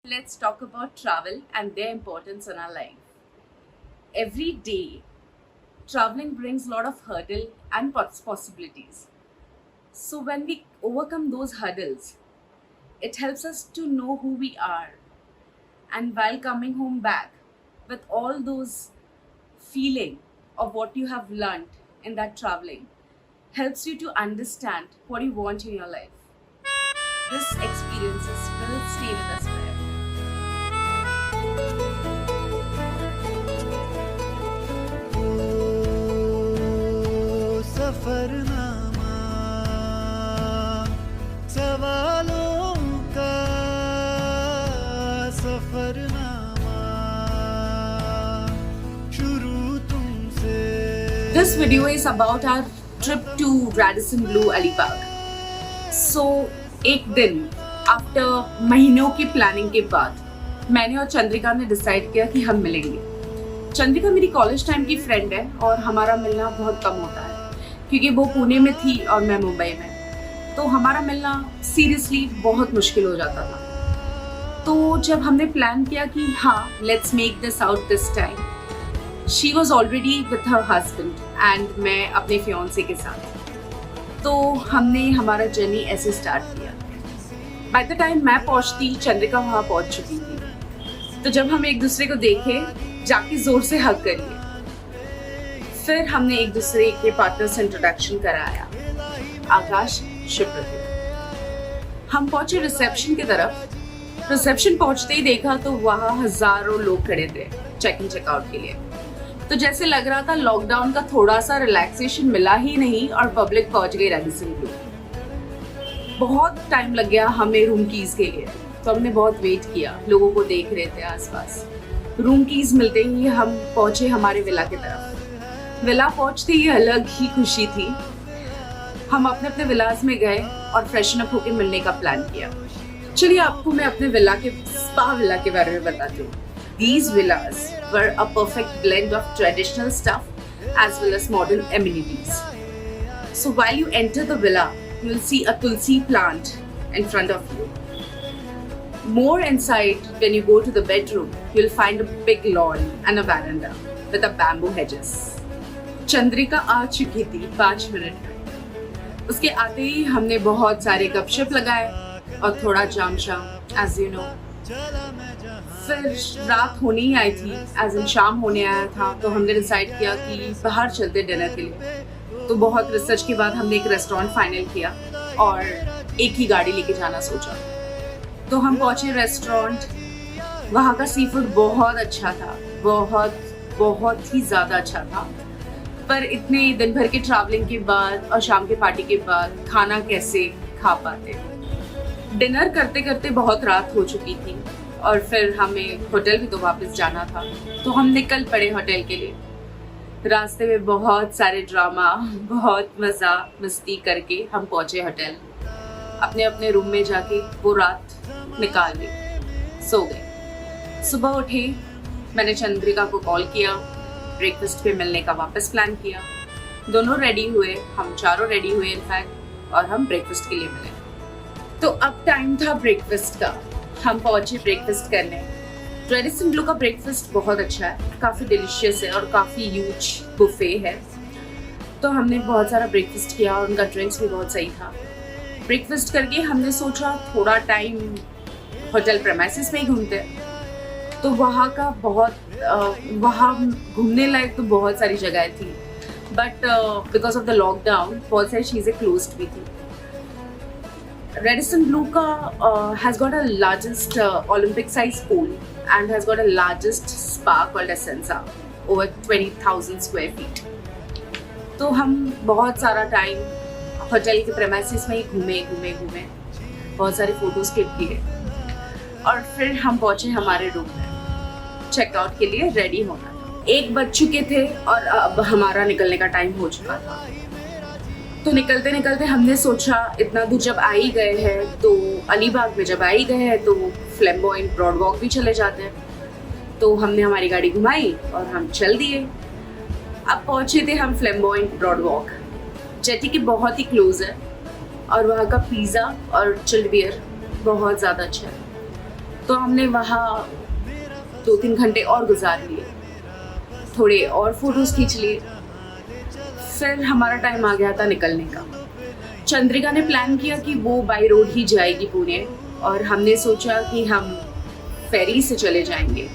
Let's talk about travel and their importance in our life. Every day, traveling brings a lot of hurdle and possibilities. So when we overcome those hurdles, it helps us to know who we are. And while coming home back with all those feeling of what you have learned in that traveling, helps you to understand what you want in your life. This experiences will stay with us forever. Safarnama सवालों का सफरनामा शुरू तुमसे This video is about our trip to Radisson Blu Alibag. So, एक दिन after महीनों की planning के बाद मैंने और चंद्रिका ने डिसाइड किया कि हम मिलेंगे. चंद्रिका मेरी कॉलेज टाइम की फ्रेंड है और हमारा मिलना बहुत कम होता है क्योंकि वो पुणे में थी और मैं मुंबई में. तो हमारा मिलना सीरियसली बहुत मुश्किल हो जाता था. तो जब हमने प्लान किया कि हाँ let's make this out this time, she was already with her husband and मैं अपने फियांसे के साथ. तो हमने हमारा जर्नी ऐसे स्टार्ट किया. बाय द टाइम मैं पहुंचती चंद्रिका वहाँ पहुंच चुकी थी. तो जब हम एक दूसरे को देखे जाके जोर से हग कर लिए. फिर हमने एक दूसरे के पार्टनर से इंट्रोडक्शन कराया, आकाश शिवप्रति. हम पहुंचे रिसेप्शन की तरफ. रिसेप्शन पहुंचते ही देखा तो वहाँ हजारों लोग खड़े थे चेक इन चेकआउट के लिए. तो जैसे लग रहा था लॉकडाउन का थोड़ा सा रिलैक्सेशन मिला ही नहीं और पब्लिक पहुंच गई रेडिसन ब्लू. बहुत टाइम लग गया हमें रूम कीज के लिए. तो हमने बहुत वेट किया, लोगों को देख रहे थे आसपास. रूम कीज मिलते ही हम पहुंचे हमारे विला की तरफ. विला पहुंचते ही अलग ही खुशी थी. हम अपने अपने विलास में गए और फ्रेशन अप होकर मिलने का प्लान किया. चलिए आपको मैं अपने विला के स्पा विला के बारे में बताती हूँ. These villas were a perfect blend of traditional stuff as well as modern amenities. So while you enter the villa, you will see a tulsi plant in front of you. More inside, when you go to the bedroom, you will find a big lawn and a veranda with a bamboo hedges. Chandrika आ चुकी थी 5 minute में. उसके आते ही हमने बहुत सारे गपशप लगाए और थोड़ा जाम शाम, as you know. फिर रात होने ही आई थी, एज इन शाम होने आया था. तो हमने डिसाइड किया कि बाहर चलते डिनर के लिए. तो बहुत रिसर्च के बाद हमने एक रेस्टोरेंट फाइनल किया और एक ही गाड़ी लेके जाना सोचा. तो हम पहुंचे रेस्टोरेंट. वहाँ का सी फूड बहुत अच्छा था, बहुत बहुत ही ज़्यादा अच्छा था. पर इतने दिन भर के ट्रैवलिंग के बाद और शाम के पार्टी के बाद खाना कैसे खा पाते. डिनर करते करते बहुत रात हो चुकी थी और फिर हमें होटल भी तो वापस जाना था. तो हम निकल पड़े होटल के लिए. रास्ते में बहुत सारे ड्रामा, बहुत मज़ा मस्ती करके हम पहुँचे होटल. अपने अपने रूम में जाके वो रात निकाल ली, सो गए. सुबह उठे, मैंने चंद्रिका को कॉल किया. ब्रेकफास्ट पे मिलने का वापस प्लान किया. दोनों रेडी हुए, हम चारों रेडी हुए इनफैक्ट, और हम ब्रेकफास्ट के लिए मिले. तो अब टाइम था ब्रेकफास्ट का. हम पहुंचे ब्रेकफास्ट करने. रेडिसन ब्लू का ब्रेकफास्ट बहुत अच्छा है, काफ़ी डिलीशियस है और काफ़ी ह्यूज बुफे है. तो हमने बहुत सारा ब्रेकफास्ट किया और उनका ड्रिंक्स भी बहुत सही था. ब्रेकफास्ट करके हमने सोचा थोड़ा टाइम होटल प्रेमाइसिस में ही घूमते हैं. तो वहाँ का वहाँ घूमने लायक तो बहुत सारी जगह थी, but because of the lockdown बहुत सारी चीज़ें क्लोज्ड भी थी. Radisson Blu has got a largest Olympic size pool and has got a largest spa called Essenza, over 20,000 square feet. तो हम बहुत सारा टाइम होटल के प्रेमाइसिस में ही घूमे, बहुत सारे फोटोज क्लिक किए और फिर हम पहुंचे हमारे रूम में. चेकआउट के लिए रेडी होना था. 1 बज चुके थे और अब हमारा निकलने का टाइम हो चुका था. तो निकलते निकलते हमने सोचा इतना दूर जब आ ही गए हैं तो अलीबाग में जब आ ही गए हैं तो फ्लैम्बॉयंट ब्रॉड वॉक भी चले जाते हैं. तो हमने हमारी गाड़ी घुमाई और हम चल दिए. अब पहुंचे थे हम फ्लैम्बॉयंट ब्रॉड वॉक, जेटी के बहुत ही क्लोज है और वहाँ का पिज़्ज़ा और चिल्ड बियर बहुत ज़्यादा अच्छा है. तो हमने वहाँ 2-3 घंटे और गुजार लिए, थोड़े और फोटोज़ खींच लिए। फिर हमारा टाइम आ गया था निकलने का। चंद्रिका ने प्लान किया कि वो बाई रोड ही जाएगी पुणे, और हमने सोचा कि हम फेरी से चले जाएंगे।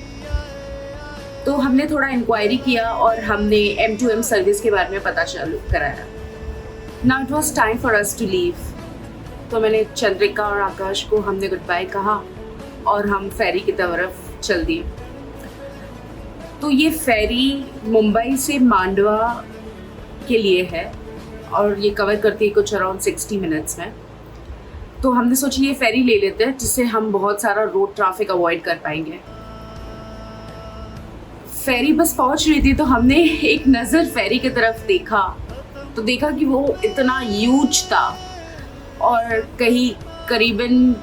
तो हमने थोड़ा इंक्वायरी किया और हमने M2M सर्विस के बारे में पता चालू कराया। Now it was time for us to leave. तो मैंने चंद्रिका और आकाश को हमने गुड बाय कहा और हम फेरी की तरफ चल दिए। तो ये फेरी मुंबई से मांडवा के लिए है और ये कवर करती है कुछ अराउंड 60 मिनट्स में। तो हमने सोचा ये फेरी ले लेते हैं, जिससे हम बहुत सारा रोड ट्रैफिक अवॉइड कर पाएंगे। फेरी बस पहुंच रही थी तो हमने एक नज़र फेरी की तरफ देखा, तो देखा कि वो इतना ह्यूज था और कहीं करीबन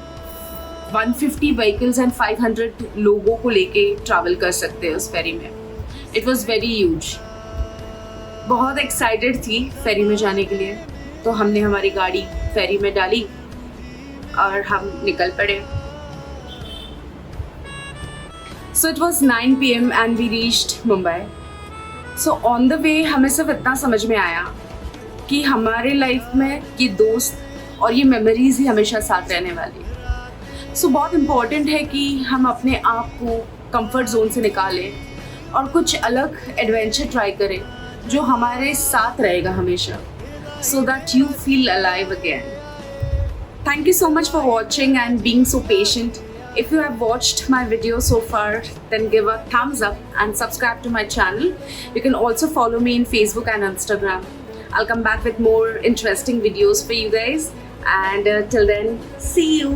150 व्हीकल्स एंड 500 लोगों को लेके ट्रैवल कर सकते हैं उस फेरी में। It was very huge. बहुत एक्साइटेड थी फेरी में जाने के लिए, तो हमने हमारी गाड़ी फेरी में डाली और हम निकल पड़े। So it was 9 PM and we reached Mumbai. So on the way हमें सिर्फ इतना समझ में आया कि हमारे लाइफ में ये दोस्त और ये मेमोरीज ही हमेशा साथ रहने वाली है। सो बहुत इम्पॉर्टेंट है कि हम अपने आप को कंफर्ट जोन से निकालें और कुछ अलग एडवेंचर ट्राई करें जो हमारे साथ रहेगा हमेशा, so that you feel alive again. Thank you so much for watching and being so patient. If you have watched my video so far, then give a thumbs up and subscribe to my channel. You can also follow me in Facebook and Instagram. I'll come back with more interesting videos for you guys, and till then, see you.